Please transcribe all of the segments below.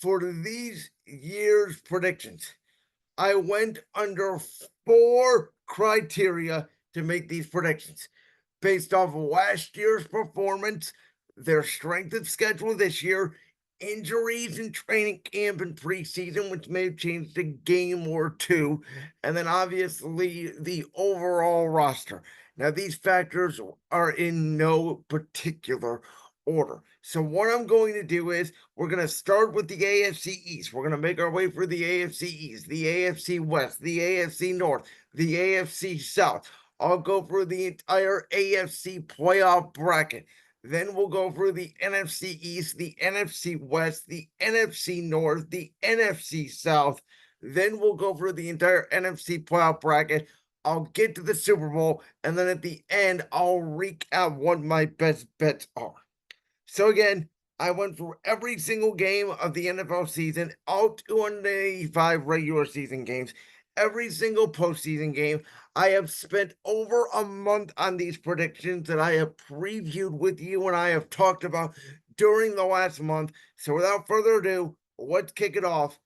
For these year's predictions, I went under four criteria to make these predictions based off of last year's performance, their strength of schedule this year, injuries in training camp and preseason, which may have changed a game or two, and then obviously the overall roster. Now, these factors are in no particular order. So, what I'm going to do is we're going to start with the AFC East. We're going to make our way through the AFC East, the AFC West, the AFC North, the AFC South. I'll go through the entire AFC playoff bracket. Then we'll go through the NFC East, the NFC West, the NFC North, the NFC South. Then we'll go through the entire NFC playoff bracket. I'll get to the Super Bowl, and then at the end, I'll recap what my best bets are. So again, I went through every single game of the NFL season, all 285 regular season games, every single postseason game. I have spent over a month on these predictions that I have previewed with you and I have talked about during the last month. So without further ado, let's kick it off.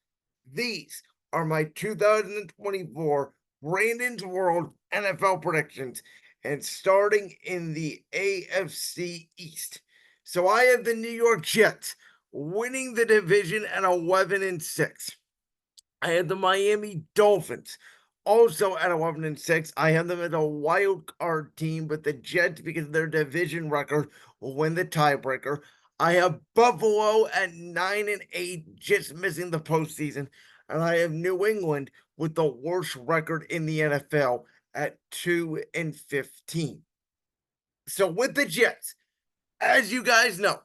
These are my 2024 Brandon's World NFL predictions, and starting in the AFC East. So I have the New York Jets winning the division at 11-6. I had the Miami Dolphins also at 11-6. I have them as a wild card team, but the Jets, because of their division record, will win the tiebreaker. I have Buffalo at 9-8, just missing the postseason. And I have New England with the worst record in the NFL at 2-15. So with the Jets, as you guys know,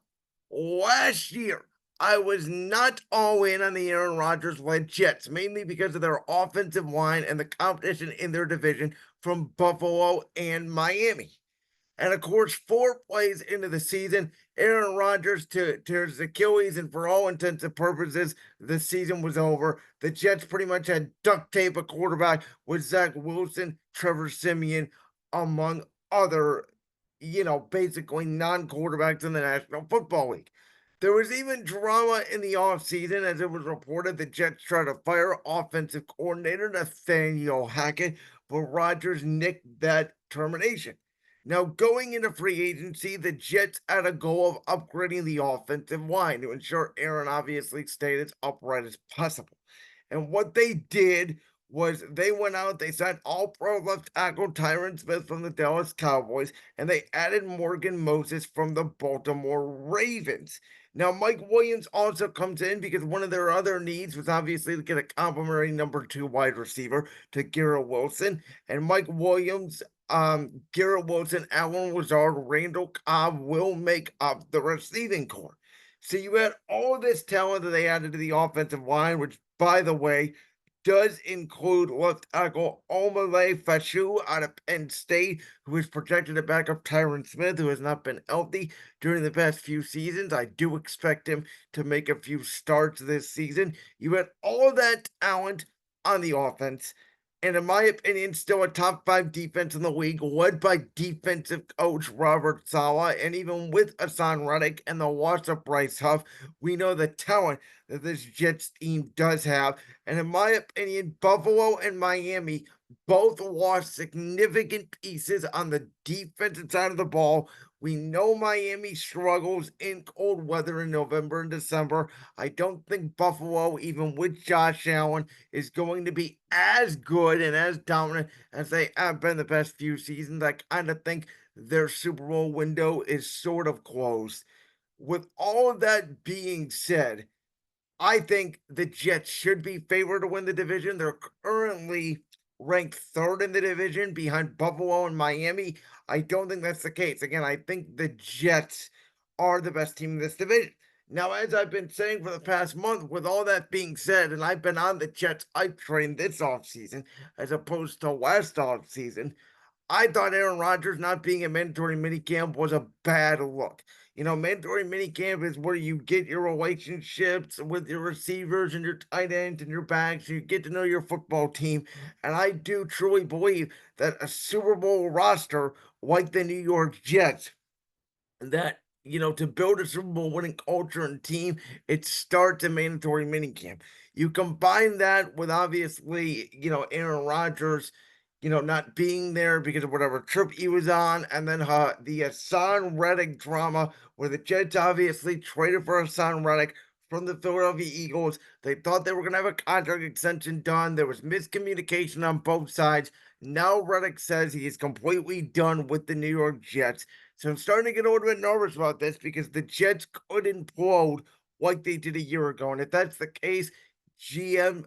last year I was not all in on the Aaron Rodgers led Jets, mainly because of their offensive line and the competition in their division from Buffalo and Miami. And of course, 4 plays into the season, Aaron Rodgers tears Achilles, and for all intents and purposes, the season was over. The Jets pretty much had duct tape a quarterback with Zach Wilson, Trevor Siemian, among other, basically non-quarterbacks in the National Football League. There was even drama in the offseason as it was reported the Jets tried to fire offensive coordinator Nathaniel Hackett, but Rodgers nicked that termination. Now, going into free agency, the Jets had a goal of upgrading the offensive line to ensure Aaron obviously stayed as upright as possible. And what they did was they went out, they signed all-pro left tackle Tyron Smith from the Dallas Cowboys, and they added Morgan Moses from the Baltimore Ravens. Now, Mike Williams also comes in because one of their other needs was obviously to get a complimentary number 2 wide receiver to Garrett Wilson. And Mike Williams, Garrett Wilson, Allen Lazard, Randall Cobb will make up the receiving corps. So you had all this talent that they added to the offensive line, which, by the way, does include left tackle Omale Fashu out of Penn State, who is projected to back up Tyron Smith, who has not been healthy during the past few seasons. I do expect him to make a few starts this season. You had all that talent on the offense, and in my opinion, still a top 5 defense in the league, led by defensive coach Robert Saleh. And even with Hassan Reddick and the loss of Bryce Huff, we know the talent that this Jets team does have. And in my opinion, Buffalo and Miami both lost significant pieces on the defensive side of the ball. We know Miami struggles in cold weather in November and December. I don't think Buffalo, even with Josh Allen, is going to be as good and as dominant as they have been the past few seasons. I kind of think their Super Bowl window is sort of closed. With all of that being said, I think the Jets should be favored to win the division. They're currently ranked 3rd in the division behind Buffalo and Miami. I don't think that's the case. Again, I think the Jets are the best team in this division. Now, as I've been saying for the past month, with all that being said, and I've been on the Jets hype train this offseason as opposed to last offseason, I thought Aaron Rodgers not being a mandatory minicamp was a bad look. Mandatory minicamp is where you get your relationships with your receivers and your tight ends and your backs. You get to know your football team. And I do truly believe that a Super Bowl roster like the New York Jets, that to build a Super Bowl winning culture and team, it starts a mandatory minicamp. You combine that with obviously, Aaron Rodgers, not being there because of whatever trip he was on, and then the Hassan Reddick drama where the Jets obviously traded for Hassan Reddick from the Philadelphia Eagles. They thought they were going to have a contract extension done. There was miscommunication on both sides. Now Reddick says he is completely done with the New York Jets. So I'm starting to get a little bit nervous about this because the Jets could implode like they did a year ago. And if that's the case, GM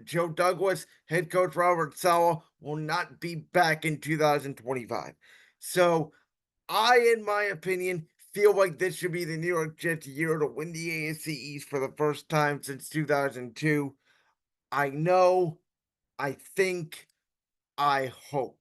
Joe Douglas, head coach Robert Saleh will not be back in 2025. So in my opinion, feel like this should be the New York Jets' year to win the AFC East for the first time since 2002. I know, I think, I hope.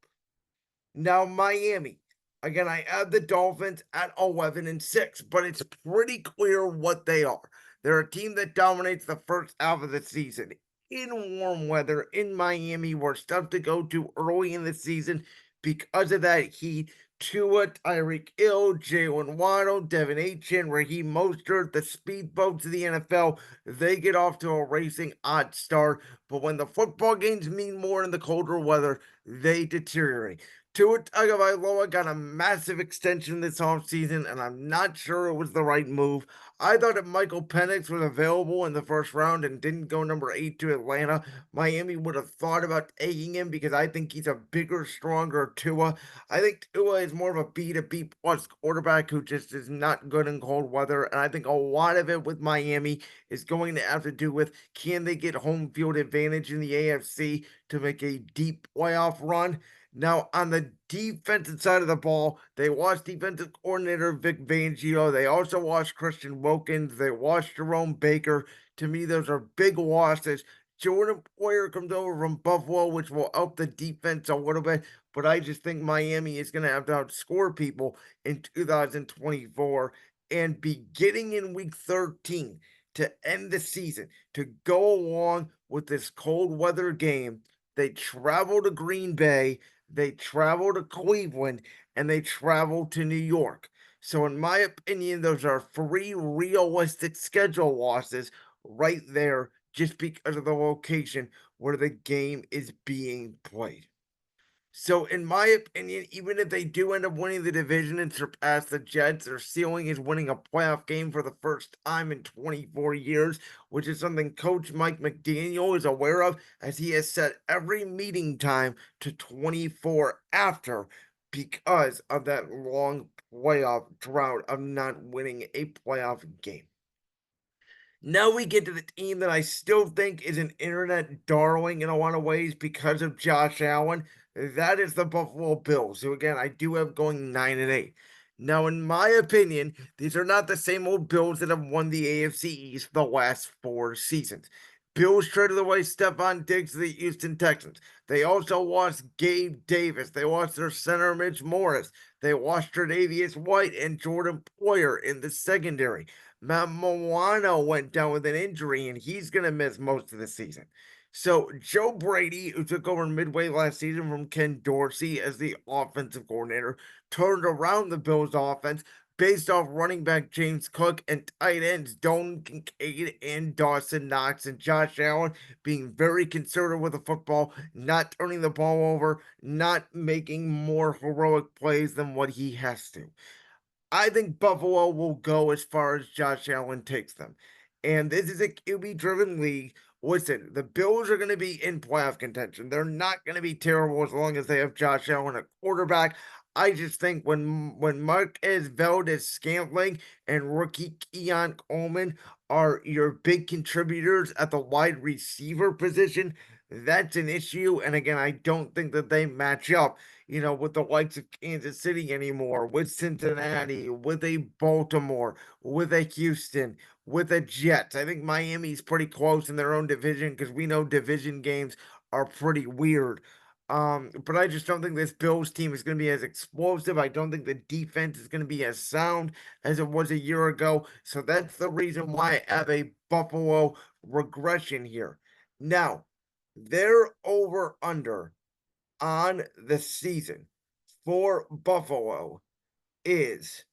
Now, Miami. Again, I have the Dolphins at 11-6, but it's pretty clear what they are. They're a team that dominates the first half of the season in warm weather in Miami, where stuff to go to early in the season because of that heat. Tua, Tyreek Hill, Jalen Waddle, Devin Achan, Raheem Mostert, the speedboats of the NFL, they get off to a racing odd start. But when the football games mean more in the colder weather, they deteriorate. Tua Tagovailoa got a massive extension this offseason, and I'm not sure it was the right move. I thought if Michael Penix was available in the first round and didn't go number 8 to Atlanta, Miami would have thought about taking him because I think he's a bigger, stronger Tua. I think Tua is more of a B to B plus quarterback who just is not good in cold weather, and I think a lot of it with Miami is going to have to do with can they get home field advantage in the AFC to make a deep playoff run. Now, on the defensive side of the ball, they lost defensive coordinator Vic Fangio. They also lost Christian Wilkins. They lost Jerome Baker. To me, those are big losses. Jordan Poyer comes over from Buffalo, which will help the defense a little bit, but I just think Miami is going to have to outscore people in 2024 and beginning in week 13 to end the season, to go along with this cold weather game. They travel to Green Bay, they travel to Cleveland, and they travel to New York. So, in my opinion, those are three realistic schedule losses right there just because of the location where the game is being played. So, in my opinion, even if they do end up winning the division and surpass the Jets, their ceiling is winning a playoff game for the first time in 24 years, which is something Coach Mike McDaniel is aware of, as he has set every meeting time to 24 after because of that long playoff drought of not winning a playoff game. Now we get to the team that I still think is an internet darling in a lot of ways because of Josh Allen. That is the Buffalo Bills, who again I do have going 9-8. Now, in my opinion, these are not the same old Bills that have won the AFC East the last 4 seasons. Bills traded away Stephon Diggs to the Houston Texans. They also lost Gabe Davis. They lost their center Mitch Morris. They lost Tre'Davious White and Jordan Poyer in the secondary. Matt Milano went down with an injury, and he's going to miss most of the season. So Joe Brady, who took over midway last season from Ken Dorsey as the offensive coordinator, turned around the Bills' offense based off running back James Cook and tight ends Dalton Kincaid and Dawson Knox and Josh Allen being very conservative with the football, not turning the ball over, not making more heroic plays than what he has to. I think Buffalo will go as far as Josh Allen takes them. And this is a QB driven league. Listen, the Bills are going to be in playoff contention. They're not going to be terrible as long as they have Josh Allen at quarterback. I just think when Marquez Valdez Scantling and rookie Keon Coleman are your big contributors at the wide receiver position, that's an issue. And again, I don't think that they match up with the likes of Kansas City anymore, with Cincinnati, with a Baltimore, with a Houston, with a Jets. I think Miami's pretty close in their own division because we know division games are pretty weird. But I just don't think this Bills team is going to be as explosive. I don't think the defense is going to be as sound as it was a year ago. So that's the reason why I have a Buffalo regression here. Now, they're over under on the season for Buffalo is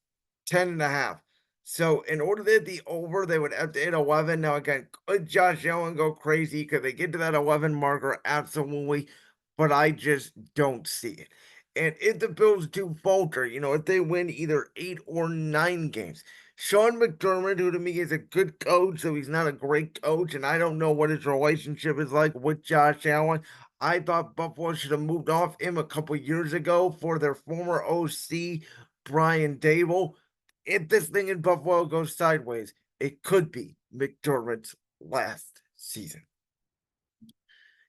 10.5. So in order to hit the over, they would have to hit 11. Now again, could Josh Allen go crazy? Could they get to that 11 marker? Absolutely. But I just don't see it. And if the Bills do falter, if they win either 8 or 9 games, Sean McDermott, who to me is a good coach, so he's not a great coach, and I don't know what his relationship is like with Josh Allen. I thought Buffalo should have moved off him a couple years ago for their former OC, Brian Dable. If this thing in Buffalo goes sideways, it could be McDermott's last season.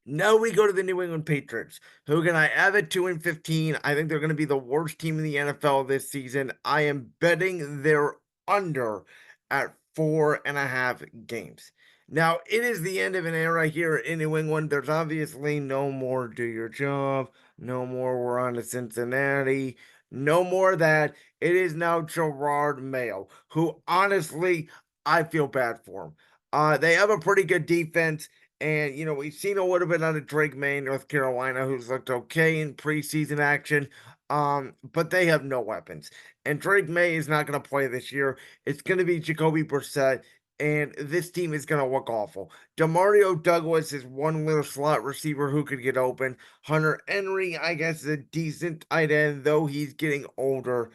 Now we go to the New England Patriots, who can I have at 2-15. I think they're going to be the worst team in the NFL this season. I am betting they're under at 4.5 games. Now, it is the end of an era here in New England. There's obviously no more do your job, no more we're on to Cincinnati, no more of that. It is now Gerard Mayo, who honestly, I feel bad for him. They have a pretty good defense. And, we've seen a little bit out of Drake May, North Carolina, who's looked okay in preseason action, but they have no weapons. And Drake May is not going to play this year. It's going to be Jacoby Brissett, and this team is going to look awful. Demario Douglas is one little slot receiver who could get open. Hunter Henry, I guess, is a decent tight end, though he's getting older.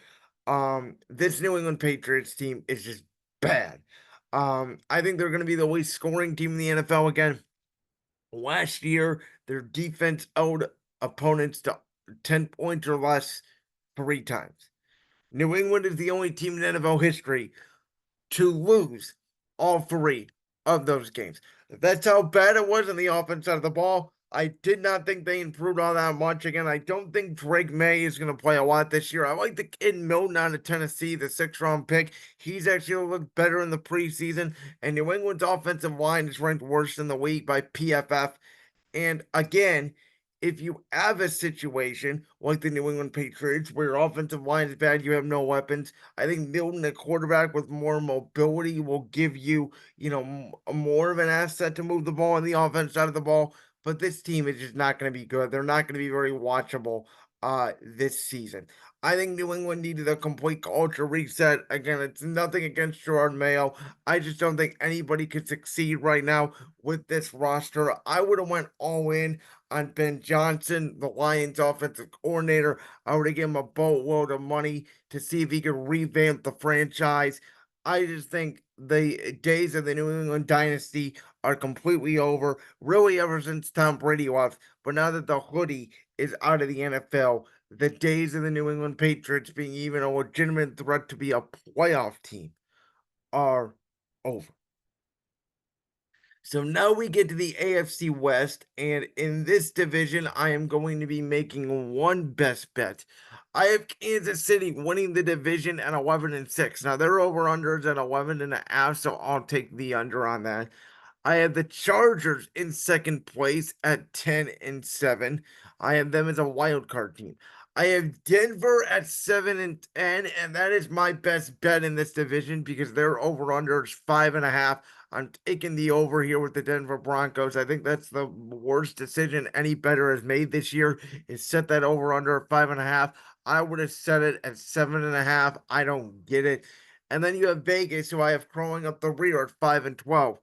This New England Patriots team is just bad. I think they're going to be the least scoring team in the NFL again. Last year, their defense held opponents to 10 points or less 3 times. New England is the only team in NFL history to lose all 3 of those games. That's how bad it was on the offense side of the ball. I did not think they improved all that much. Again, I don't think Drake May is going to play a lot this year. I like the kid Milton out of Tennessee, the 6th-round pick. He's actually looked better in the preseason. And New England's offensive line is ranked worse in the league by PFF. And again, if you have a situation like the New England Patriots where your offensive line is bad, you have no weapons, I think Milton, a quarterback with more mobility, will give you, more of an asset to move the ball on the offense side of the ball. But this team is just not going to be good. They're not going to be very watchable this season. I think New England needed a complete culture reset. Again, it's nothing against Gerard Mayo. I just don't think anybody could succeed right now with this roster. I would have went all in on Ben Johnson, the Lions offensive coordinator. I would have given him a boatload of money to see if he could revamp the franchise. I just think the days of the New England dynasty are completely over, really ever since Tom Brady left. But now that the hoodie is out of the NFL, the days of the New England Patriots being even a legitimate threat to be a playoff team are over. So now we get to the AFC West, and in this division, I am going to be making one best bet. I have Kansas City winning the division at 11-6. Now their over-unders at 11.5, so I'll take the under on that. I have the Chargers in second place at 10-7. I have them as a wild card team. I have Denver at 7-10, and that is my best bet in this division because their over under is 5.5. I'm taking the over here with the Denver Broncos. I think that's the worst decision any bettor has made this year is set that over under at 5.5. I would have set it at 7.5. I don't get it. And then you have Vegas, who I have crawling up the rear at 5-12.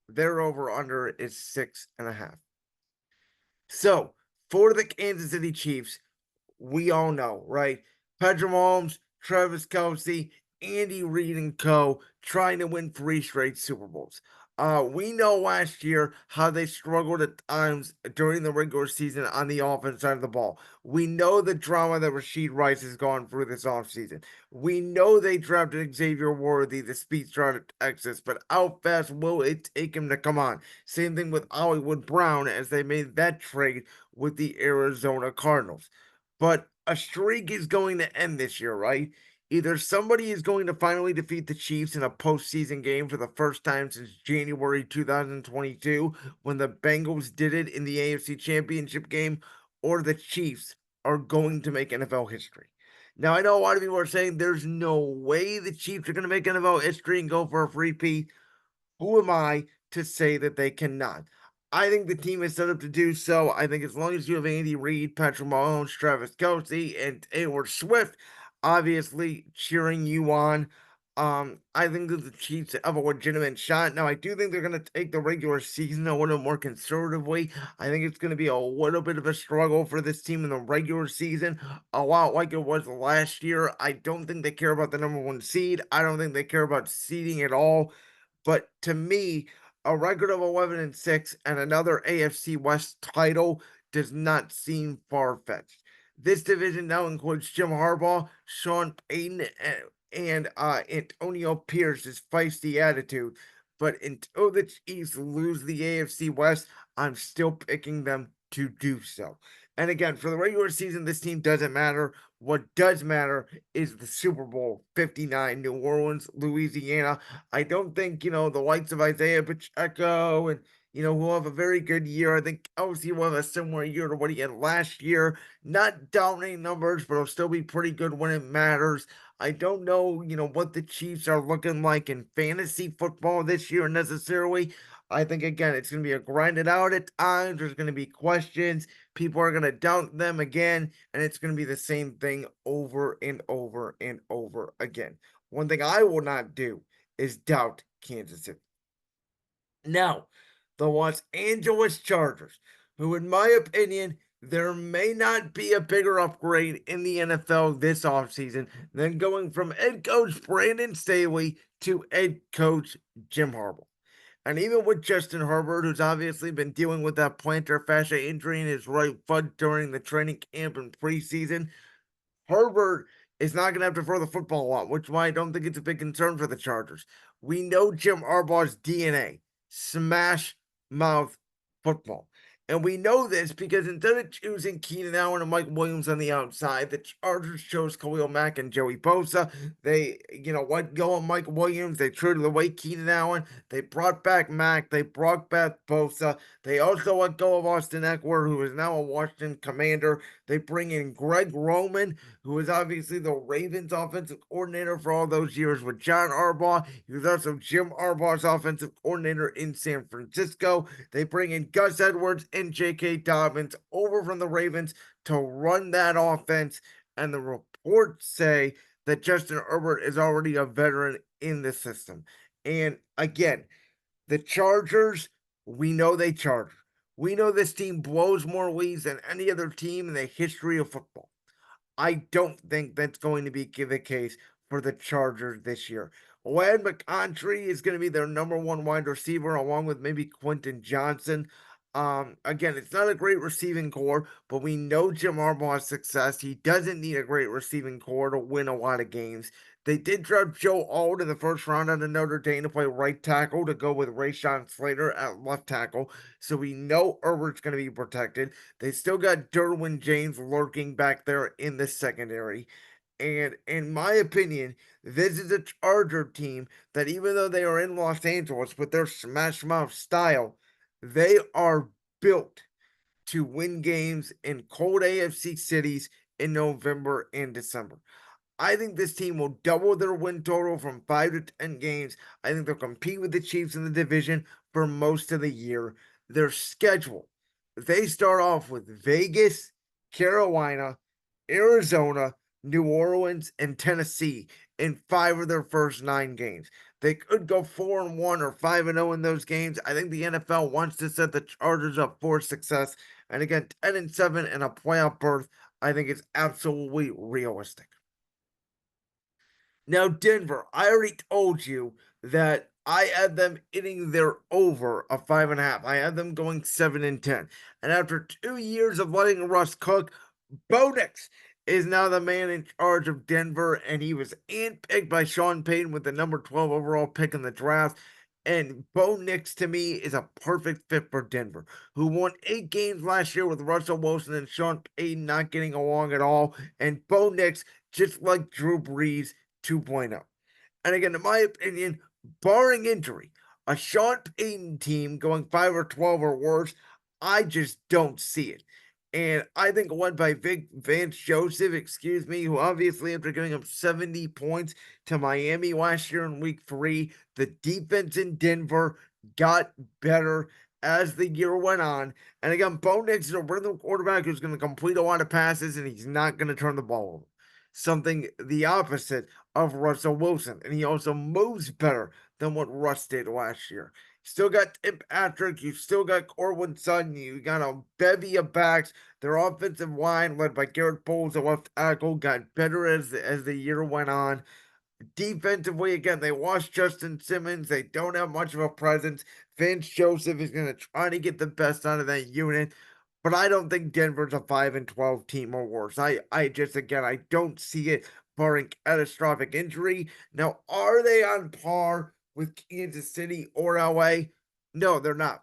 Their over under is 6.5. So for the Kansas City Chiefs, we all know, right? Patrick Mahomes, Travis Kelce, Andy Reid and co. trying to win 3 straight Super Bowls. We know last year how they struggled at times during the regular season on the offense side of the ball. We know the drama that Rashid Rice has gone through this offseason. We know they drafted Xavier Worthy, the speedster out of Texas, but how fast will it take him to come on? Same thing with Hollywood Brown as they made that trade with the Arizona Cardinals. But a streak is going to end this year, right? Either somebody is going to finally defeat the Chiefs in a postseason game for the first time since January 2022, when the Bengals did it in the AFC Championship game, or the Chiefs are going to make NFL history. Now, I know a lot of people are saying there's no way the Chiefs are going to make NFL history and go for a three-peat. Who am I to say that they cannot? I think the team is set up to do so. I think as long as you have Andy Reid, Patrick Mahomes, Travis Kelce, and Taylor Swift, obviously cheering you on. I think that the Chiefs have a legitimate shot. Now, I do think they're going to take the regular season a little more conservatively. I think it's going to be a little bit of a struggle for this team in the regular season, a lot like it was last year. I don't think they care about the number one seed. I don't think they care about seeding at all. But to me, a record of 11-6 and another AFC West title does not seem far fetched. This division now includes Jim Harbaugh, Sean Payton, and Antonio Pierce's feisty attitude. But until the Chiefs lose the AFC West, I'm still picking them to do so. And again, for the regular season, this team doesn't matter. What does matter is the Super Bowl 59, New Orleans, Louisiana. I don't think, the likes of Isaiah Pacheco and, who have a very good year. I think LC will have a similar year to what he had last year. Not dominating numbers, but he'll still be pretty good when it matters. I don't know, what the Chiefs are looking like in fantasy football this year necessarily. I think, again, it's going to be a grinded out at times. There's going to be questions. People are going to doubt them again, and it's going to be the same thing over and over and over again. One thing I will not do is doubt Kansas City. Now, the Los Angeles Chargers, who, in my opinion, there may not be a bigger upgrade in the NFL this offseason than going from head coach Brandon Staley to head coach Jim Harbaugh. And even with Justin Herbert, who's obviously been dealing with that plantar fascia injury in his right foot during the training camp and preseason, Herbert is not going to have to throw the football a lot, which is why I don't think it's a big concern for the Chargers. We know Jim Harbaugh's DNA, smash mouth football. And we know this because instead of choosing Keenan Allen and Mike Williams on the outside, the Chargers chose Khalil Mack and Joey Bosa. They, let go of Mike Williams. They traded away Keenan Allen. They brought back Mack. They brought back Bosa. They also let go of Austin Eckler, who is now a Washington Commander. They bring in Greg Roman, who is obviously the Ravens offensive coordinator for all those years with John Harbaugh. He was also Jim Harbaugh's offensive coordinator in San Francisco. They bring in Gus Edwards and J.K. Dobbins over from the Ravens to run that offense. And the reports say that Justin Herbert is already a veteran in the system. And again, the Chargers, we know they charge. We know this team blows more leads than any other team in the history of football. I don't think that's going to be the case for the Chargers this year. Lad McContry is going to be their number one wide receiver, along with maybe Quentin Johnson. Again, it's not a great receiving core, but we know Jim Harbaugh's success. He doesn't need a great receiving core to win a lot of games. They did draft Joe Alt in the first round out of Notre Dame to play right tackle to go with Rashawn Slater at left tackle. So we know Herbert's going to be protected. They still got Derwin James lurking back there in the secondary. And in my opinion, this is a Charger team that even though they are in Los Angeles with their smash mouth style, they are built to win games in cold AFC cities in November and December. I think this team will double their win total from 5 to 10 games. I think they'll compete with the Chiefs in the division for most of the year. Their schedule, they start off with Vegas, Carolina, Arizona, New Orleans, and Tennessee in 5 of their first 9 games. They could go 4-1 or 5-0 in those games. I think the NFL wants to set the Chargers up for success. And again, 10-7 and a playoff berth, I think it's absolutely realistic. Now, Denver, I already told you that I had them hitting their over a 5.5. I had them going 7-10. And after 2 years of letting Russ cook, Bo Nix is now the man in charge of Denver, and he was handpicked by Sean Payton with the number 12 overall pick in the draft. And Bo Nix, to me, is a perfect fit for Denver, who won 8 games last year with Russell Wilson and Sean Payton not getting along at all. And Bo Nix, just like Drew Brees, 2.0. And again, in my opinion, barring injury, a Sean Payton team going 5 or 12 or worse, I just don't see it. And I think led by Vic Vance Joseph, who obviously after giving up 70 points to Miami last year in week 3, the defense in Denver got better as the year went on. And again, Bo Nix is a rhythm quarterback who's going to complete a lot of passes and he's not going to turn the ball over. something the opposite of Russell Wilson. And he also moves better than what Russ did last year. Still got Tim Patrick, you still got Corwin Sutton, you got a bevy of backs. Their offensive line, led by Garrett Bowles, the left tackle, got better as the year went on. Defensively, again, they lost Justin Simmons. They don't have much of a presence. Vance Joseph is going to try to get the best out of that unit, but I don't think Denver's a 5-12 team or worse. I just, again, I don't see it barring catastrophic injury. Now, are they on par with Kansas City or LA? No, they're not.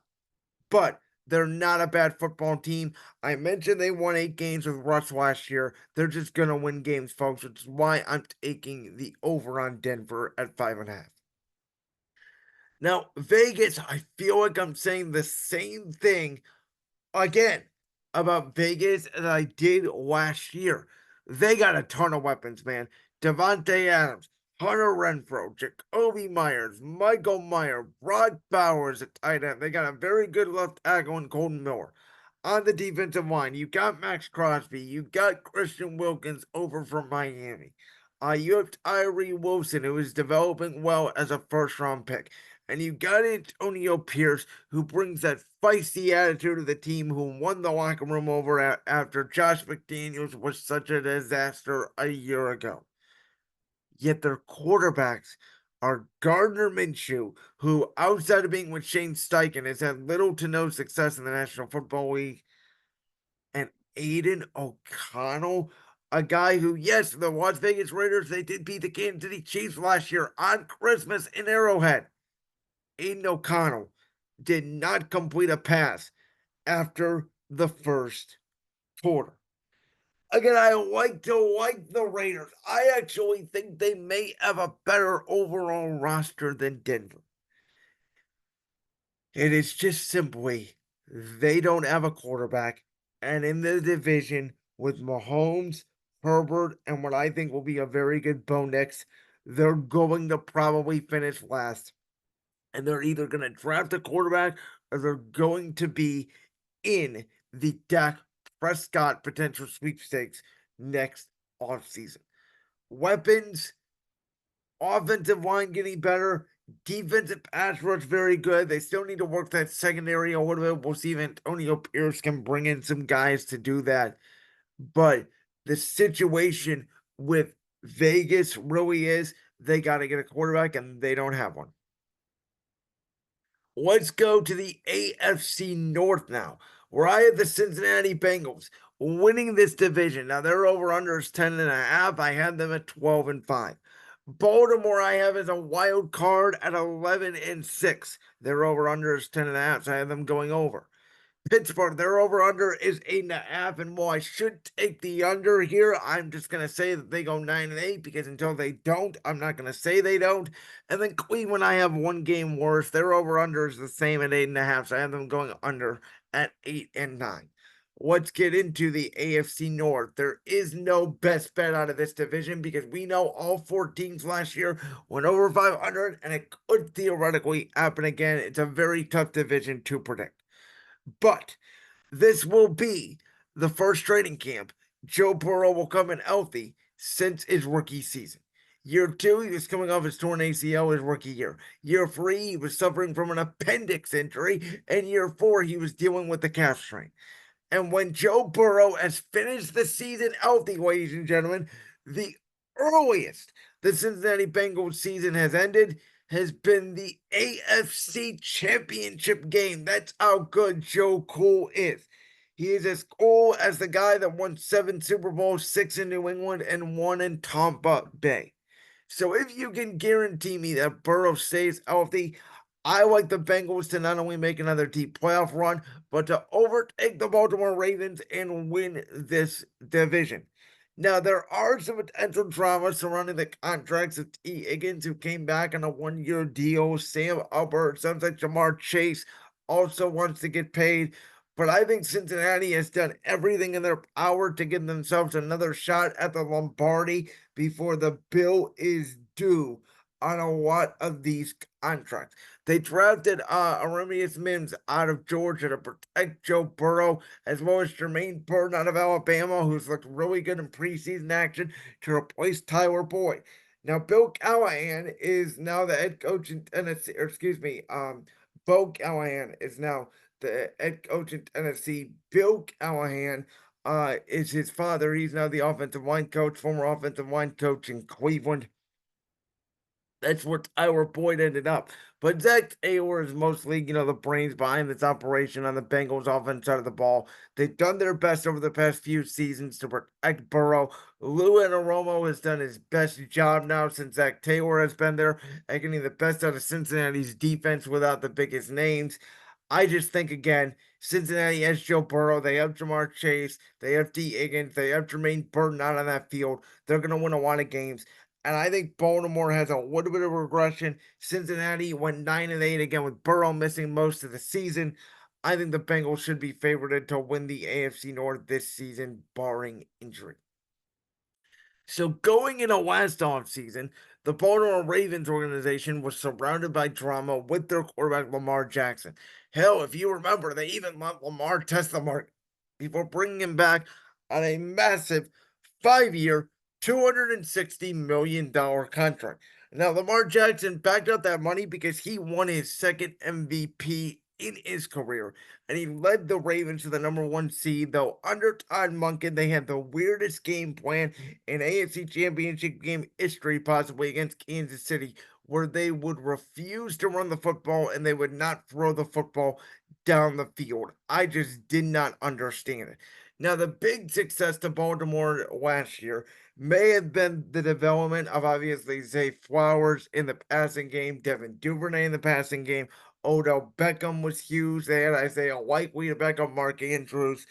But they're not a bad football team. I mentioned they won 8 games with Russ last year. They're just going to win games, folks, which is why I'm taking the over on Denver at 5.5. Now, Vegas, I feel like I'm saying the same thing again about Vegas as I did last year. They got a ton of weapons, man. Devontae Adams, Hunter Renfro, Jacoby Myers, Michael Meyer, Brock Bowers at tight end. They got a very good left tackle in Colton Miller. On the defensive line, you got Max Crosby, you got Christian Wilkins over from Miami. You have Tyree Wilson, who is developing well as a first-round pick. And you got Antonio Pierce, who brings that feisty attitude of the team, who won the locker room over after Josh McDaniels was such a disaster a year ago. Yet their quarterbacks are Gardner Minshew, who, outside of being with Shane Steichen, has had little to no success in the National Football League, and Aiden O'Connell, a guy who, yes, the Las Vegas Raiders, they did beat the Kansas City Chiefs last year on Christmas in Arrowhead. Aiden O'Connell did not complete a pass after the first quarter. Again, I like the Raiders. I actually think they may have a better overall roster than Denver. It is just simply they don't have a quarterback. And in the division with Mahomes, Herbert, and what I think will be a very good Bo Nix, they're going to probably finish last. And they're either going to draft a quarterback or they're going to be in the Dak Prescott potential sweepstakes next offseason. Weapons, offensive line getting better, defensive pass rush very good. They still need to work that secondary a little bit. We'll see if Antonio Pierce can bring in some guys to do that. But the situation with Vegas really is they got to get a quarterback and they don't have one. Let's go to the AFC North now, where I have the Cincinnati Bengals winning this division. Now, their over-under is 10.5. I had them at 12-5. Baltimore, I have as a wild card at 11-6. Their over-under is 10.5, so I have them going over. Pittsburgh, their over-under is 8.5, and while I should take the under here, I'm just going to say that they go 9-8, because until they don't, I'm not going to say they don't. And then Cleveland, I have one game worse. Their over-under is the same at 8.5, so I have them going under at 8-9. Let's get into the AFC North. There is no best bet out of this division because we know all 4 teams last year went over 500, and it could theoretically happen again. It's a very tough division to predict. But this will be the first training camp Joe Burrow will come in healthy since his rookie season. Year 2, he was coming off his torn ACL his rookie year. Year 3, he was suffering from an appendix injury. And year 4, he was dealing with the calf strain. And when Joe Burrow has finished the season healthy, ladies and gentlemen, the earliest the Cincinnati Bengals season has ended has been the AFC Championship game. That's how good Joe Cool is. He is as cool as the guy that won 7 Super Bowls, 6 in New England, and 1 in Tampa Bay. So if you can guarantee me that Burrow stays healthy, I like the Bengals to not only make another deep playoff run, but to overtake the Baltimore Ravens and win this division. Now, there are some potential drama surrounding the contracts of T. Higgins, who came back on a 1-year deal. Sam Hubbard, sounds like Jamar Chase also wants to get paid. But I think Cincinnati has done everything in their power to give themselves another shot at the Lombardi before the bill is due on a lot of these contracts. They drafted Arrhenius Mims out of Georgia to protect Joe Burrow, as well as Jermaine Burton out of Alabama, who's looked really good in preseason action to replace Tyler Boyd. Now, Bill Callahan is now the head coach in Tennessee, or excuse me, Bo Callahan is now the head coach in Tennessee. Bill Callahan is his father. He's now the offensive line coach, former offensive line coach in Cleveland. That's where Tyler Boyd ended up. But Zach Taylor is mostly, the brains behind this operation on the Bengals offense side of the ball. They've done their best over the past few seasons to protect Burrow. Lou Anarumo has done his best job now since Zach Taylor has been there, and getting the best out of Cincinnati's defense without the biggest names. I just think, again, Cincinnati has Joe Burrow. They have Jamar Chase. They have D. Higgins. They have Jermaine Burton out on that field. They're going to win a lot of games. And I think Baltimore has a little bit of regression. Cincinnati went 9-8 again with Burrow missing most of the season. I think the Bengals should be favored to win the AFC North this season, barring injury. So going into last offseason, the Baltimore Ravens organization was surrounded by drama with their quarterback Lamar Jackson. Hell, if you remember, they even let Lamar test the market before bringing him back on a massive 5-year, $260 million contract. Now, Lamar Jackson backed up that money because he won his second MVP in his career, and he led the Ravens to the number one seed. Though under Todd Monken, they had the weirdest game plan in AFC Championship game history, possibly against Kansas City, where they would refuse to run the football and they would not throw the football down the field. I just did not understand it. Now, the big success to Baltimore last year may have been the development of obviously Zay Flowers in the passing game, Devin Duvernay in the passing game. Odell Beckham was huge. They had Isaiah Likely, Beckham, Mark Andrews,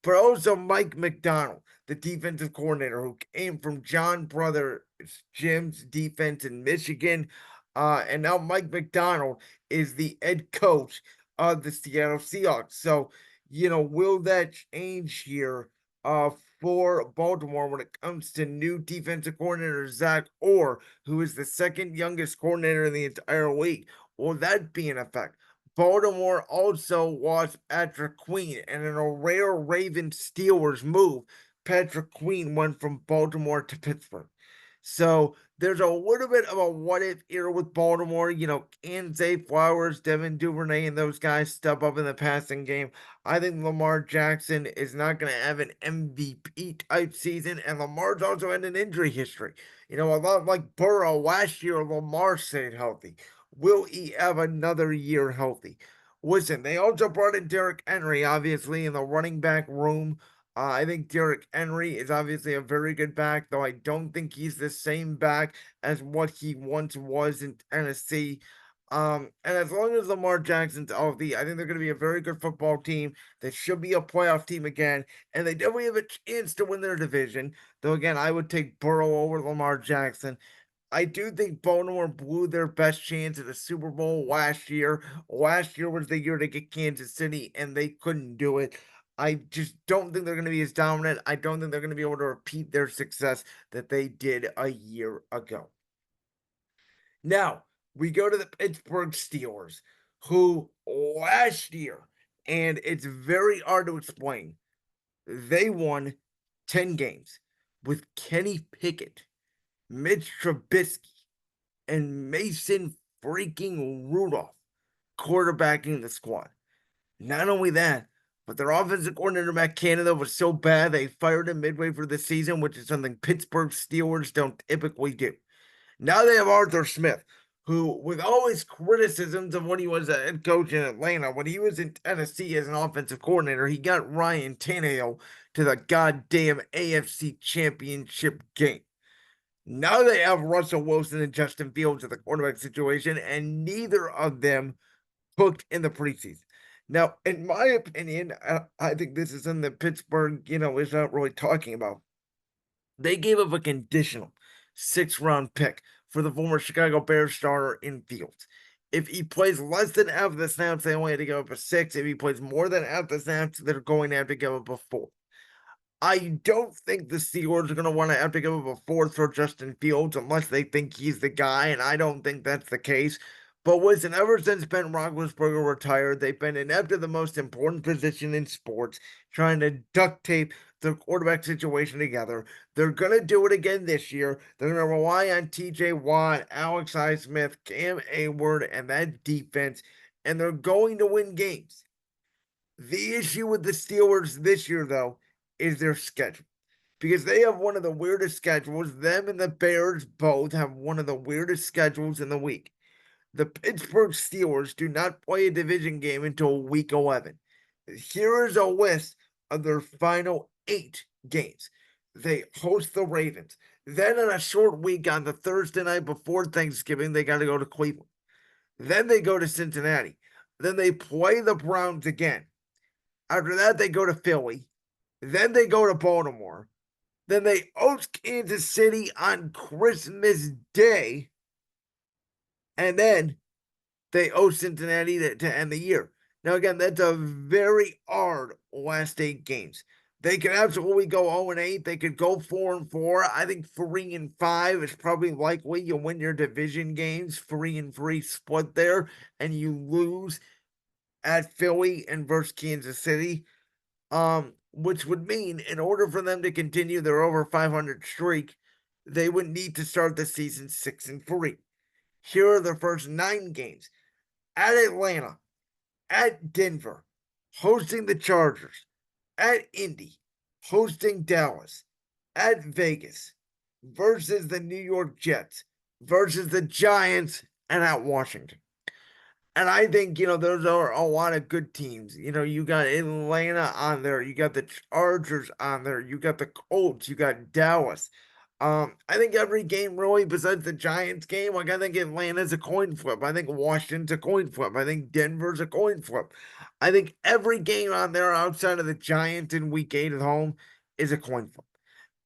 but also Mike McDonald, the defensive coordinator who came from John Brothers Jim's defense in Michigan. And now Mike McDonald is the head coach of the Seattle Seahawks. So, will that change here for Baltimore when it comes to new defensive coordinator Zach Orr, who is the second youngest coordinator in the entire league? Will that be in effect? Baltimore also lost Patrick Queen, and in a rare Raven Steelers move, Patrick Queen went from Baltimore to Pittsburgh. So there's a little bit of a what if here with Baltimore. Can Zay Flowers, Devin Duvernay, and those guys step up in the passing game? I think Lamar Jackson is not going to have an MVP type season, and Lamar's also had an injury history. A lot like Burrow last year, Lamar stayed healthy. Will he have another year healthy? Listen, they also brought in Derrick Henry, obviously, in the running back room. I think Derrick Henry is obviously a very good back, though I don't think he's the same back as what he once was in Tennessee. And as long as Lamar Jackson's healthy, I think they're going to be a very good football team. They should be a playoff team again, and they definitely have a chance to win their division. Though again, I would take Burrow over Lamar Jackson. I do think Baltimore blew their best chance at the Super Bowl last year. Last year was the year to get Kansas City, and they couldn't do it. I just don't think they're going to be as dominant. I don't think they're going to be able to repeat their success that they did a year ago. Now, we go to the Pittsburgh Steelers, who last year, and it's very hard to explain, they won 10 games with Kenny Pickett, Mitch Trubisky, and Mason freaking Rudolph quarterbacking the squad. Not only that, but their offensive coordinator, Matt Canada, was so bad they fired him midway through the season, which is something Pittsburgh Steelers don't typically do. Now they have Arthur Smith, who, with all his criticisms of when he was a head coach in Atlanta, when he was in Tennessee as an offensive coordinator, he got Ryan Tannehill to the goddamn AFC Championship game. Now they have Russell Wilson and Justin Fields at the quarterback situation, and neither of them cooked in the preseason. Now, in my opinion, I think this is in the Pittsburgh, is not really talking about. They gave up a conditional 6th-round pick for the former Chicago Bears starter in Fields. If he plays less than half the snaps, they only had to give up a 6. If he plays more than half the snaps, they're going to have to give up a 4. I don't think the Steelers are going to want to have to give up a fourth for Justin Fields unless they think he's the guy, and I don't think that's the case. But listen, ever since Ben Roethlisberger retired, they've been inept at the most important position in sports, trying to duct tape the quarterback situation together. They're going to do it again this year. They're going to rely on TJ Watt, Alex Highsmith, Cam Hayward, and that defense, and they're going to win games. The issue with the Steelers this year, though, is their schedule because they have one of the weirdest schedules. Them and the Bears both have one of the weirdest schedules in the week. The Pittsburgh Steelers do not play a division game until week 11. Here is a list of their final 8 games. They host the Ravens. Then, in a short week on the Thursday night before Thanksgiving, they got to go to Cleveland. Then they go to Cincinnati. Then they play the Browns again. After that, they go to Philly. Then they go to Baltimore. Then they host Kansas City on Christmas Day. And then they host Cincinnati to end the year. Now, again, that's a very hard last 8 games. They could absolutely go 0-8. They could go 4-4. I think 3-5 is probably likely. You win your division games, 3-3 split there, and you lose at Philly and versus Kansas City. Which would mean in order for them to continue their over 500 streak, they would need to start the season 6-3. Here are their first 9 games: at Atlanta, at Denver, hosting the Chargers, at Indy, hosting Dallas, at Vegas, versus the New York Jets, versus the Giants, and at Washington. And I think, those are a lot of good teams. You got Atlanta on there. You got the Chargers on there. You got the Colts. You got Dallas. I think every game really, besides the Giants game, I think Atlanta's a coin flip. I think Washington's a coin flip. I think Denver's a coin flip. I think every game on there outside of the Giants in week 8 at home is a coin flip.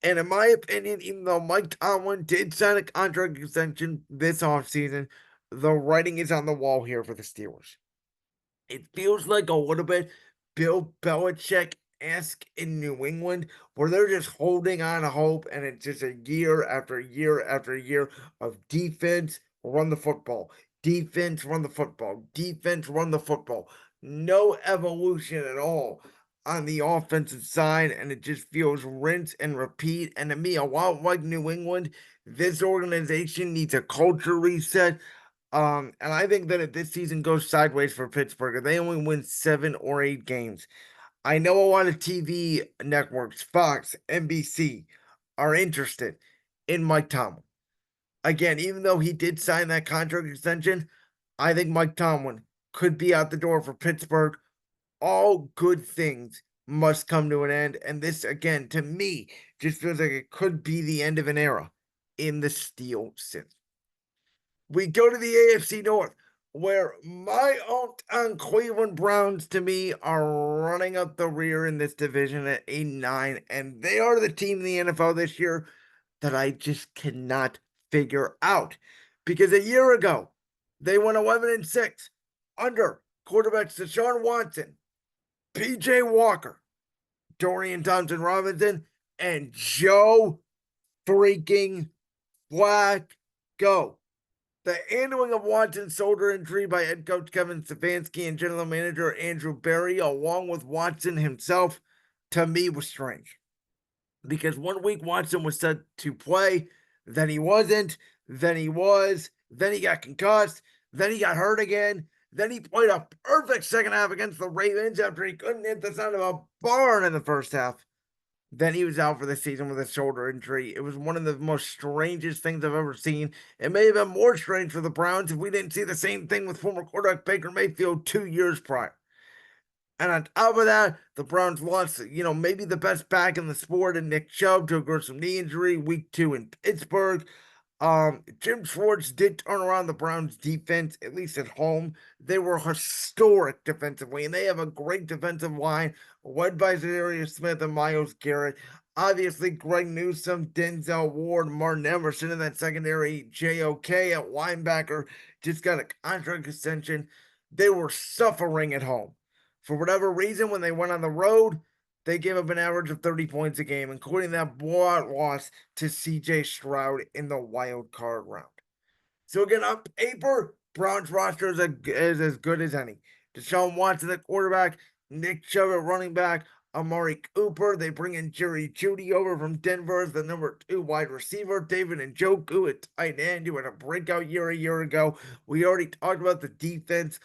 And in my opinion, even though Mike Tomlin did sign a contract extension this offseason, the writing is on the wall here for the Steelers. It feels like a little bit Bill Belichick-esque in New England, where they're just holding on to hope, and it's just a year after year after year of defense, run the football, defense, run the football, defense, run the football. No evolution at all on the offensive side, and it just feels rinse and repeat. And to me, a lot like New England, this organization needs a culture reset. And I think that if this season goes sideways for Pittsburgh, if they only win 7 or 8 games, I know a lot of TV networks, Fox, NBC, are interested in Mike Tomlin. Again, even though he did sign that contract extension, I think Mike Tomlin could be out the door for Pittsburgh. All good things must come to an end. And this, again, to me, just feels like it could be the end of an era in the Steel City. We go to the AFC North, where my hometown Cleveland Browns, to me, are running up the rear in this division at 8-9, and they are the team in the NFL this year that I just cannot figure out. Because a year ago, they went 11-6 under quarterbacks Deshaun Watson, PJ Walker, Dorian Thompson-Robinson, and Joe freaking Flacco. The handling of Watson's shoulder injury by head coach Kevin Stefanski and general manager Andrew Berry, along with Watson himself, to me was strange. Because one week Watson was set to play, then he wasn't, then he was, then he got concussed, then he got hurt again, then he played a perfect second half against the Ravens after he couldn't hit the sound of a barn in the first half. Then he was out for the season with a shoulder injury. It was one of the most strangest things I've ever seen. It may have been more strange for the Browns if we didn't see the same thing with former quarterback Baker Mayfield 2 years prior. And on top of that, the Browns lost, maybe the best back in the sport in Nick Chubb to a gruesome knee injury week 2 in Pittsburgh. Jim Schwartz did turn around the Browns defense, at least at home. They were historic defensively, and they have a great defensive line led by Zadarius Smith and Myles Garrett. Obviously, Greg Newsome, Denzel Ward, Martin Emerson in that secondary. JOK at linebacker just got a contract extension. They were suffering at home. For whatever reason, when they went on the road, they gave up an average of 30 points a game, including that blowout loss to CJ Stroud in the wild card round. So again, on paper, Browns roster is as good as any. Deshaun Watson at quarterback, Nick Chubb at running back, Amari Cooper. They bring in Jerry Jeudy over from Denver as the number 2 wide receiver. David Njoku at tight end, who had a breakout year a year ago. We already talked about the defense.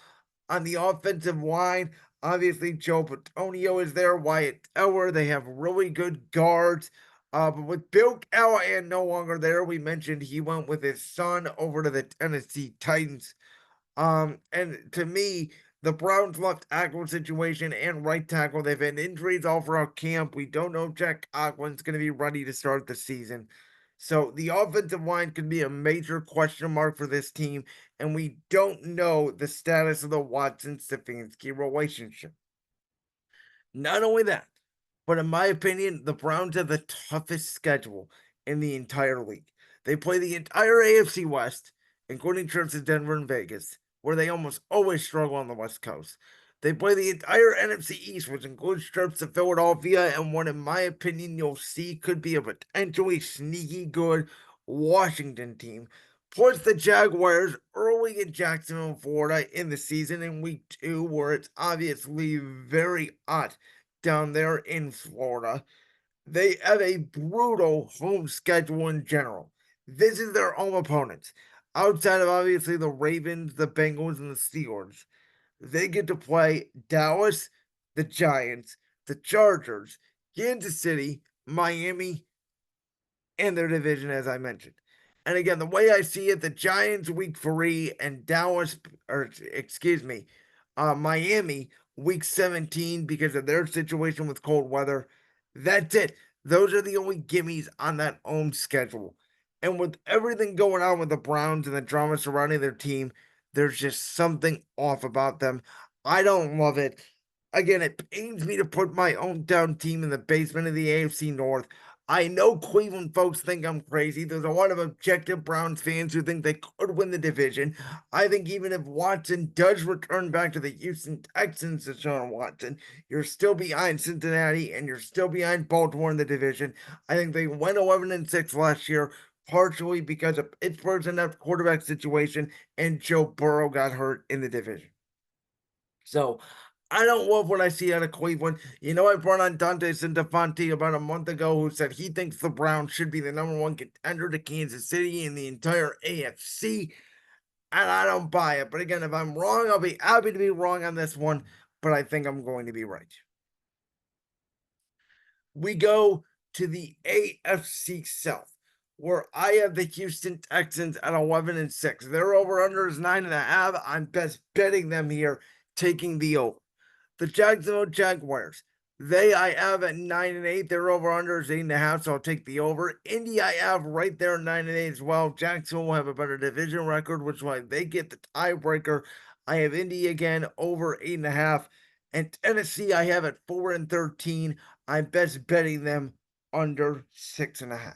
On the offensive line, obviously Joe Patonio is there, Wyatt Teller. They have really good guards. But with Bill Callahan no longer there, we mentioned he went with his son over to the Tennessee Titans. And to me, the Browns left tackle situation and right tackle, they've had injuries all throughout camp. We don't know if Jack Conklin's going to be ready to start the season. So the offensive line could be a major question mark for this team, and we don't know the status of the Watson-Stefanski relationship. Not only that, but in my opinion, the Browns have the toughest schedule in the entire league. They play the entire AFC West, including trips to Denver and Vegas, where they almost always struggle on the West Coast. They play the entire NFC East, which includes trips to Philadelphia, and what, in my opinion, you'll see could be a potentially sneaky good Washington team. Plus the Jaguars early in Jacksonville, Florida in the season in week 2, where it's obviously very hot down there in Florida. They have a brutal home schedule in general. This is their home opponents. Outside of obviously the Ravens, the Bengals, and the Steelers, they get to play Dallas, the Giants, the Chargers, Kansas City, Miami, and their division, as I mentioned. And again, the way I see it, the Giants week 3 and Dallas, or excuse me, Miami week 17 because of their situation with cold weather. That's it. Those are the only gimmies on that home schedule. And with everything going on with the Browns and the drama surrounding their team, there's just something off about them. I don't love it. Again, it pains me to put my own down team in the basement of the AFC North. I know Cleveland folks think I'm crazy. There's a lot of objective Browns fans who think they could win the division. I think even if Watson does return back to the Houston Texans, Deshaun Watson, you're still behind Cincinnati and you're still behind Baltimore in the division. I think they went 11-6 last year, partially because of Pittsburgh's enough quarterback situation and Joe Burrow got hurt in the division. So I don't love what I see out of Cleveland. You know, I brought on Dante Centofanti about a month ago who said he thinks the Browns should be the number 1 contender to Kansas City in the entire AFC. And I don't buy it. But again, if I'm wrong, I'll be happy to be wrong on this one. But I think I'm going to be right. We go to the AFC South, where I have the Houston Texans at 11-6. Their over-under is 9.5. I'm best betting them here, taking the over. The Jacksonville Jaguars, I have at 9-8. Their over-under is 8.5, so I'll take the over. Indy, I have right there at 9-8 as well. Jacksonville will have a better division record, which is why they get the tiebreaker. I have Indy again over 8.5. And Tennessee, I have at 4-13. I'm best betting them under 6.5.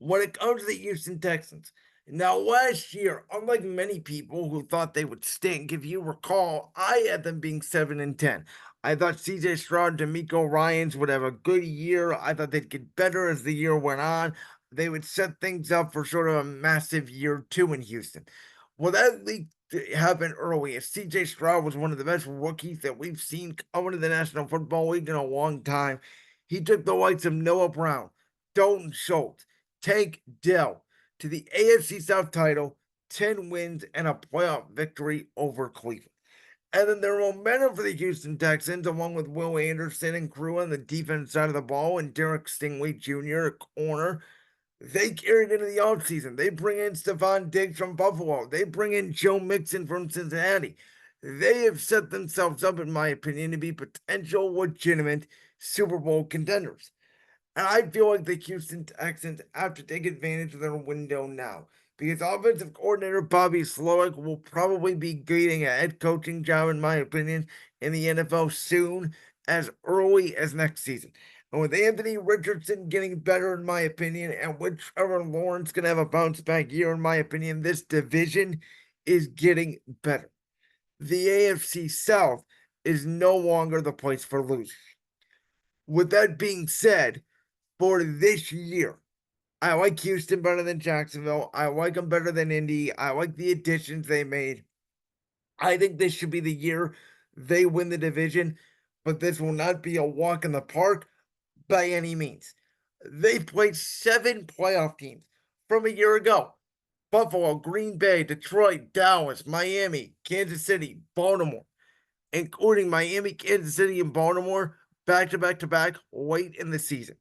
When it comes to the Houston Texans, now last year, unlike many people who thought they would stink, if you recall, I had them being 7-10. I thought CJ Stroud and D'Amico Ryans would have a good year. I thought they'd get better as the year went on. They would set things up for sort of a massive year 2 in Houston. Well, that leak happened early as CJ Stroud was one of the best rookies that we've seen coming to the National Football League in a long time. He took the likes of Noah Brown, Dalton Schultz, Tank Dell to the AFC South title, 10 wins, and a playoff victory over Cleveland. And then their momentum for the Houston Texans, along with Will Anderson and crew on the defense side of the ball and Derek Stingley Jr. at corner, they carried into the offseason. They bring in Stephon Diggs from Buffalo. They bring in Joe Mixon from Cincinnati. They have set themselves up, in my opinion, to be potential legitimate Super Bowl contenders. And I feel like the Houston Texans have to take advantage of their window now because offensive coordinator Bobby Slowick will probably be getting a head coaching job, in my opinion, in the NFL soon, as early as next season. And with Anthony Richardson getting better, in my opinion, and with Trevor Lawrence going to have a bounce back year, in my opinion, this division is getting better. The AFC South, is no longer the place for losers. With that being said, for this year, I like Houston better than Jacksonville. I like them better than Indy. I like the additions they made. I think this should be the year they win the division, but this will not be a walk in the park by any means. They played 7 playoff teams from a year ago: Buffalo, Green Bay, Detroit, Dallas, Miami, Kansas City, Baltimore, including Miami, Kansas City, and Baltimore back to back to back late in the season,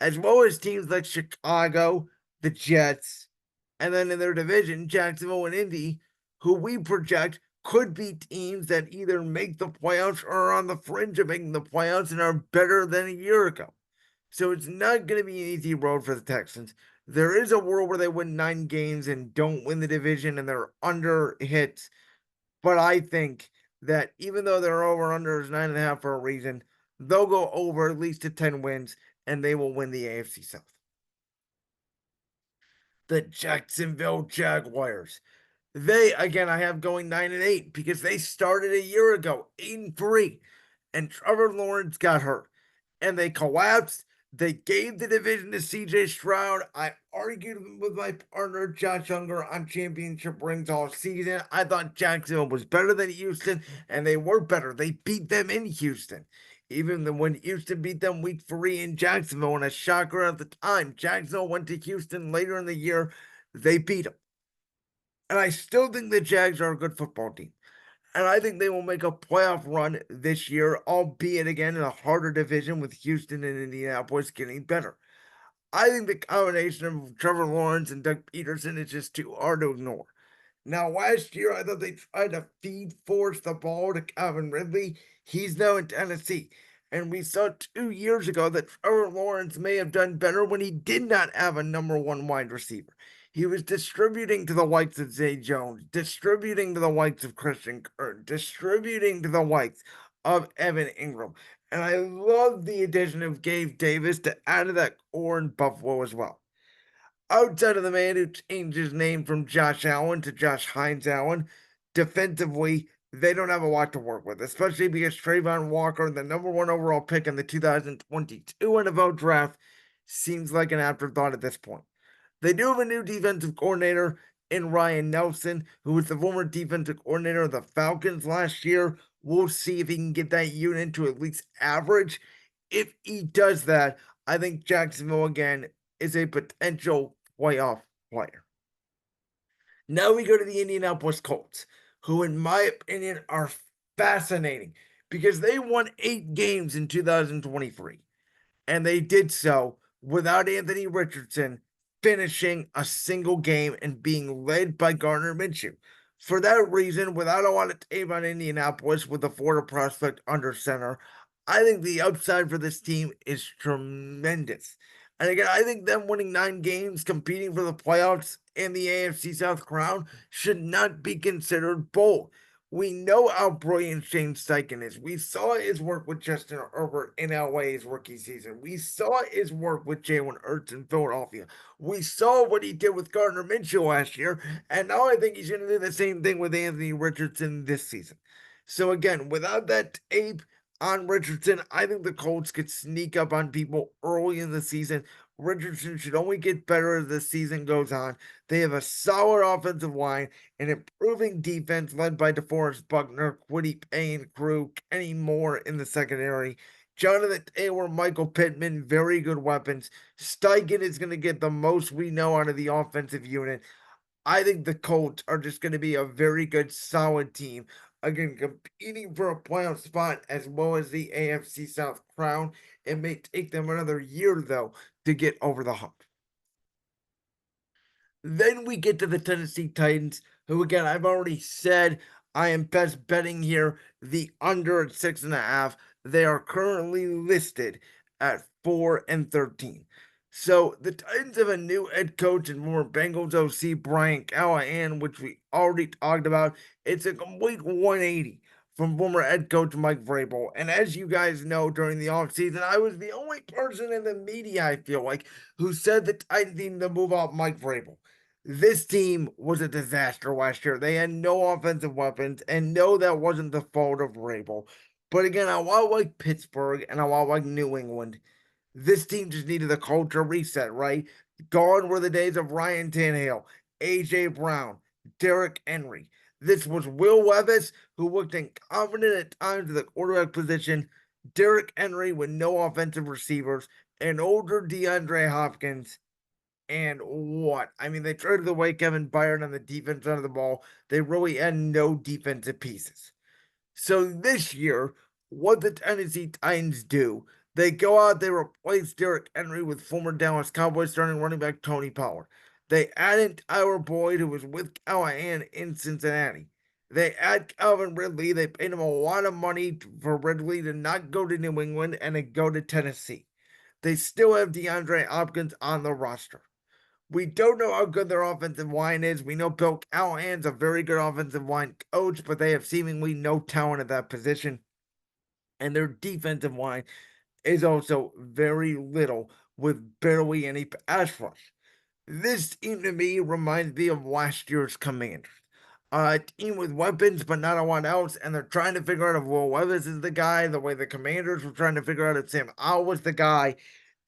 as well as teams like Chicago, the Jets, and then in their division, Jacksonville and Indy, who we project could be teams that either make the playoffs or are on the fringe of making the playoffs and are better than a year ago. So it's not going to be an easy road for the Texans. There is a world where they win 9 games and don't win the division and they're under hits. But I think that even though their over under is 9.5 for a reason, they'll go over at least to 10 wins and they will win the AFC South. The Jacksonville Jaguars. They, again, I have going 9-8 because they started a year ago, 8-3, and Trevor Lawrence got hurt and they collapsed. They gave the division to CJ Stroud. I argued with my partner Josh Younger on championship rings all season. I thought Jacksonville was better than Houston, and they were better. They beat them in Houston. Even when Houston beat them week 3 in Jacksonville, and a shocker at the time, Jacksonville went to Houston later in the year. They beat them. And I still think the Jags are a good football team. And I think they will make a playoff run this year, albeit again in a harder division with Houston and Indianapolis getting better. I think the combination of Trevor Lawrence and Doug Peterson is just too hard to ignore. Now, last year, I thought they tried to feed force the ball to Calvin Ridley. He's now in Tennessee. And we saw 2 years ago that Trevor Lawrence may have done better when he did not have a number 1 wide receiver. He was distributing to the likes of Zay Jones, distributing to the likes of Christian Kirk, distributing to the likes of Evan Ingram. And I love the addition of Gabe Davis to add to that core in Buffalo as well. Outside of the man who changed his name from Josh Allen to Josh Hines Allen, defensively, they don't have a lot to work with, especially because Trayvon Walker, the number 1 overall pick in the 2022 NFL draft, seems like an afterthought at this point. They do have a new defensive coordinator in Ryan Nelson, who was the former defensive coordinator of the Falcons last year. We'll see if he can get that unit to at least average. If he does that, I think Jacksonville again is a potential playoff player. Now we go to the Indianapolis Colts, who, in my opinion, are fascinating because they won 8 games in 2023, and they did so without Anthony Richardson finishing a single game and being led by Gardner Minshew. For that reason, without a lot of tape on Indianapolis with the Florida prospect under center, I think the upside for this team is tremendous. And again, I think them winning 9 games, competing for the playoffs and the AFC South crown should not be considered bold. We know how brilliant Shane Steichen is. We saw his work with Justin Herbert in LA his rookie season. We saw his work with Jalen Hurts in Philadelphia. We saw what he did with Gardner Minshew last year, and now I think he's going to do the same thing with Anthony Richardson this season. So again, without that tape on Richardson, I think the Colts could sneak up on people early in the season. Richardson should only get better as the season goes on. They have a solid offensive line, an improving defense led by DeForest Buckner, Kwity Paye, crew, Kenny Moore in the secondary, Jonathan Taylor, Michael Pittman, very good weapons. Steichen is going to get the most we know out of the offensive unit. I think the Colts are just going to be a very good, solid team. Again, competing for a playoff spot as well as the AFC South crown. It may take them another year, though, to get over the hump. Then we get to the Tennessee Titans, who, again, I've already said I am best betting here the under at 6.5. They are currently listed at 4-13. So the Titans have a new head coach and former Bengals OC Brian Callahan, which we already talked about. It's a complete 180 from former head coach Mike Vrabel. And as you guys know, during the offseason, I was the only person in the media, I feel like, who said the Titans needed to move out Mike Vrabel. This team was a disaster last year. They had no offensive weapons, and no, that wasn't the fault of Vrabel. But again, I want like Pittsburgh and I want like New England. This team just needed a culture reset, right? Gone were the days of Ryan Tannehill, AJ Brown, Derrick Henry. This was Will Levis, who looked incompetent at times at the quarterback position, Derrick Henry with no offensive receivers, an older DeAndre Hopkins, and what? I mean, they traded away Kevin Byard on the defense side of the ball. They really had no defensive pieces. So this year, what the Tennessee Titans do, they go out, they replace Derrick Henry with former Dallas Cowboys starting running back Tony Pollard. They added Tyler Boyd, who was with Callahan in Cincinnati. They add Calvin Ridley. They paid him a lot of money for Ridley to not go to New England and to go to Tennessee. They still have DeAndre Hopkins on the roster. We don't know how good their offensive line is. We know Bill Callahan's a very good offensive line coach, but they have seemingly no talent at that position. And their defensive line is also very little with barely any pass rush. This team to me reminds me of last year's Commanders. A team with weapons but not a lot else, and they're trying to figure out if Will Levis is the guy, the way the Commanders were trying to figure out if Sam Howell was the guy,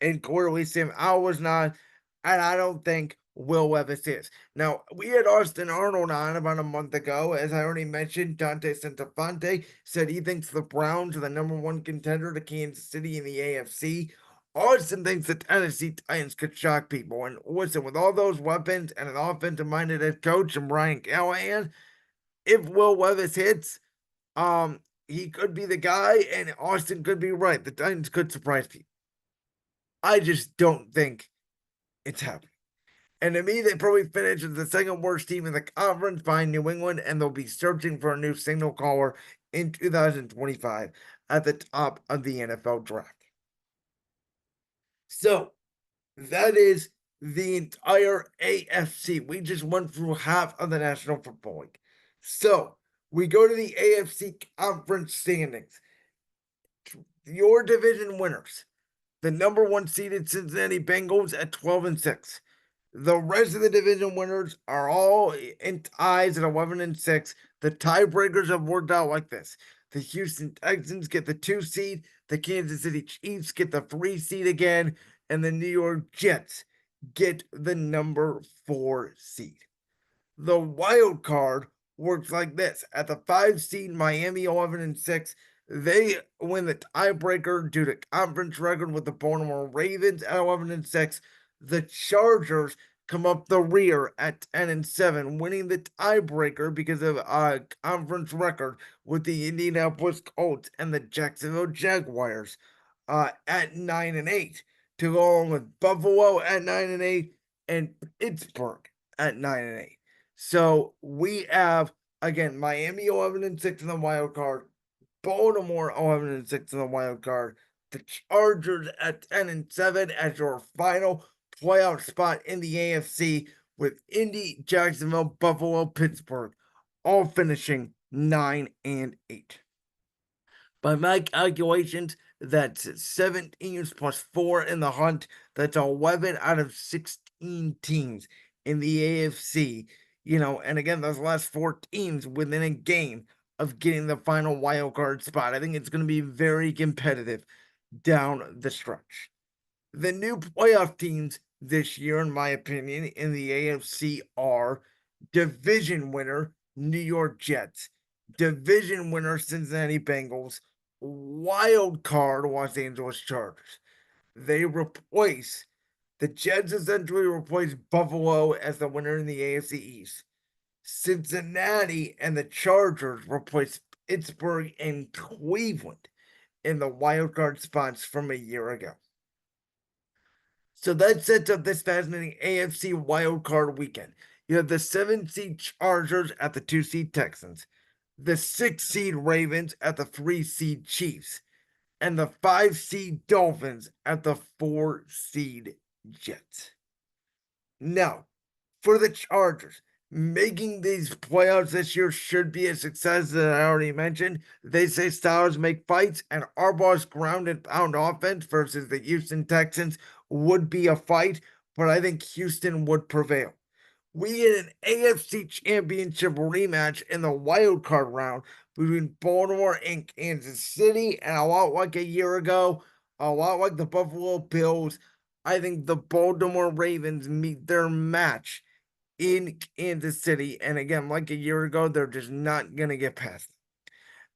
and clearly Sam Howell was not, and I don't think Will Levis is. Now, we had Austin Arnold on about a month ago. As I already mentioned, Dante Centofonte said he thinks the Browns are the number one contender to Kansas City in the AFC. Austin thinks the Tennessee Titans could shock people. And listen, with all those weapons and an offensive-minded head coach and Brian Callahan, if Will Levis hits, he could be the guy, and Austin could be right. The Titans could surprise people. I just don't think it's happening. And to me, they probably finish as the second worst team in the conference behind New England, and they'll be searching for a new signal caller in 2025 at the top of the NFL draft. So that is the entire AFC. We just went through half of the National Football League. So we go to the AFC conference standings. Your division winners, the number one seeded Cincinnati Bengals at 12-6. The rest of the division winners are all in ties at 11-6. The tiebreakers have worked out like this. The Houston Texans get the 2 seed, the Kansas City Chiefs get the 3 seed again, and the New York Jets get the number 4 seed. The wild card works like this. At the 5 seed, Miami 11-6. They win the tiebreaker due to conference record with the Baltimore Ravens at 11-6. The Chargers come up the rear at 10-7, winning the tiebreaker because of a conference record with the Indianapolis Colts and the Jacksonville Jaguars at 9-8, to go along with Buffalo at 9-8 and Pittsburgh at 9-8. So we have, again, Miami 11-6 in the wild card, Baltimore 11-6 in the wild card, the Chargers at 10-7 as your final playoff spot in the AFC, with Indy, Jacksonville, Buffalo, Pittsburgh all finishing 9-8. By my calculations, that's 7 teams plus 4 in the hunt. That's 11 out of 16 teams in the AFC. And again, those last 4 teams within a game of getting the final wild card spot. I think it's going to be very competitive down the stretch. The new playoff teams this year, in my opinion, in the AFC are division winner New York Jets, division winner Cincinnati Bengals, wild card Los Angeles Chargers. The Jets essentially replace Buffalo as the winner in the AFC East. Cincinnati and the Chargers replace Pittsburgh and Cleveland in the wild card spots from a year ago. So that sets up this fascinating AFC wildcard weekend. You have the 7 seed Chargers at the 2 seed Texans, the 6 seed Ravens at the 3 seed Chiefs, and the 5 seed Dolphins at the 4 seed Jets. Now, for the Chargers, making these playoffs this year should be a success, that I already mentioned. They say styles make fights, and Harbaugh's ground and pound offense versus the Houston Texans would be a fight, but I think Houston would prevail. We get an AFC Championship rematch in the wild card round between Baltimore and Kansas City, and a lot like a year ago, a lot like the Buffalo Bills, I think the Baltimore Ravens meet their match in Kansas City. And again, like a year ago, they're just not going to get past.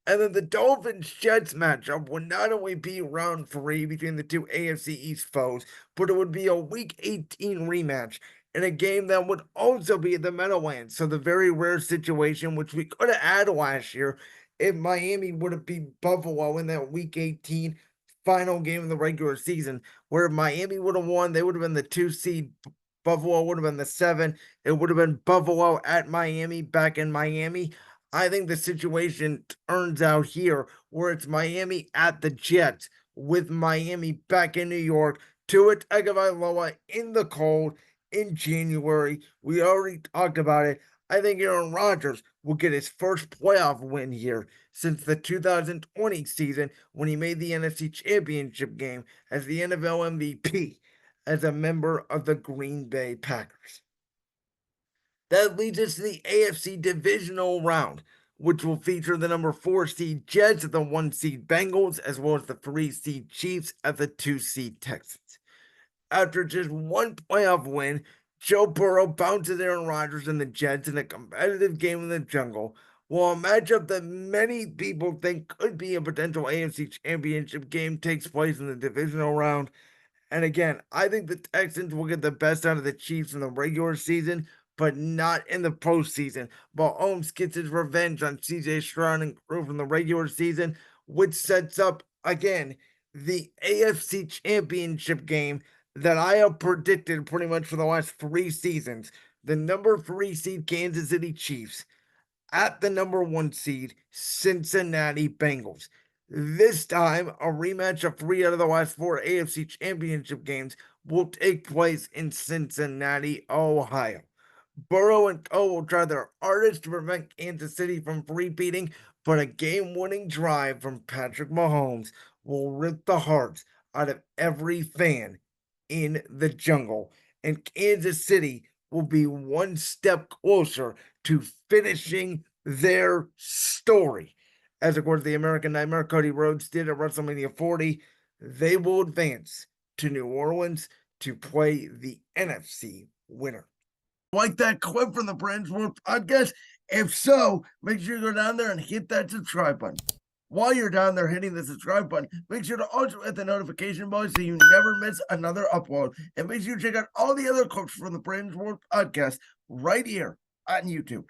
And then the Dolphins Jets matchup would not only be round 3 between the two AFC East foes, but it would be a Week 18 rematch in a game that would also be at the Meadowlands. So the very rare situation which we could have had last year if Miami would have beat Buffalo in that Week 18 final game of the regular season, where if Miami would have won, they would have been the 2 seed. Buffalo would have been the 7. It would have been Buffalo at Miami, back in Miami. I think the situation turns out here where it's Miami at the Jets with Miami back in New York. Tua Tagovailoa in the cold in January. We already talked about it. I think Aaron Rodgers will get his first playoff win here since the 2020 season when he made the NFC Championship game as the NFL MVP as a member of the Green Bay Packers. That leads us to the AFC divisional round, which will feature the number 4 seed Jets at the 1 seed Bengals, as well as the 3 seed Chiefs at the 2 seed Texans. After just one playoff win, Joe Burrow bounces Aaron Rodgers and the Jets in a competitive game in the jungle, while a matchup that many people think could be a potential AFC championship game takes place in the divisional round. And again, I think the Texans will get the best out of the Chiefs in the regular season, but not in the postseason. But Holmes gets his revenge on CJ Stroud and crew from the regular season, which sets up, again, the AFC Championship game that I have predicted pretty much for the last 3 seasons. The number 3 seed Kansas City Chiefs at the number 1 seed Cincinnati Bengals. This time, a rematch of 3 out of the last 4 AFC Championship games will take place in Cincinnati, Ohio. Burrow and co will try their hardest to prevent Kansas City from repeating, but a game-winning drive from Patrick Mahomes will rip the hearts out of every fan in the jungle, and Kansas City will be one step closer to finishing their story. As of course, the American Nightmare Cody Rhodes did at WrestleMania 40, they will advance to New Orleans to play the NFC winner. Like that clip from the Brands World podcast? If so, make sure you go down there and hit that subscribe button. While you're down there hitting the subscribe button, make sure to also hit the notification bell so you never miss another upload. And make sure you check out all the other clips from the Brands World podcast right here on YouTube.